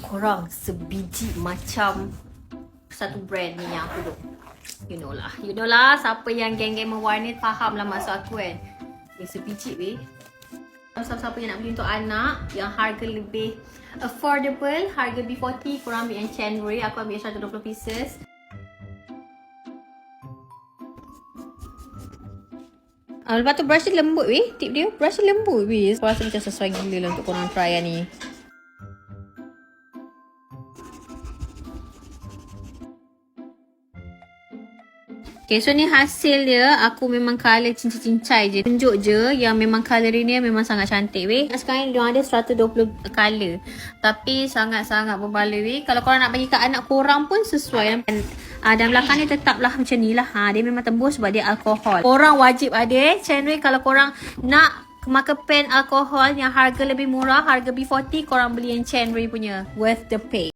korang sebiji macam satu brand ni yang aku duk. You know lah, siapa yang geng-geng mewarnai faham lah maksud aku kan. Sebiji weh. Siapa-siapa yang nak beli untuk anak yang harga lebih affordable, harga B40, korang ambil yang Chenry. Aku ambil yang 120 pieces. Lepas tu brush dia lembut weh. Tip dia, brush dia lembut weh. Aku rasa macam sesuai gila lah untuk korang try ni. Okay, so ni hasil dia. Aku memang colour cincai-cincai je. Tunjuk je yang memang colour ni memang sangat cantik weh. Sekarang dia ada 120 colour. Tapi sangat-sangat berbala weh. Kalau korang nak bagi kat anak korang pun sesuai. Dan belakang ni tetaplah macam ni lah. Dia memang tembus sebab dia alkohol. Korang wajib ada Chenry. Kalau korang nak marker pen alkohol yang harga lebih murah, harga B40, korang beli yang Chenry punya. Worth the pay.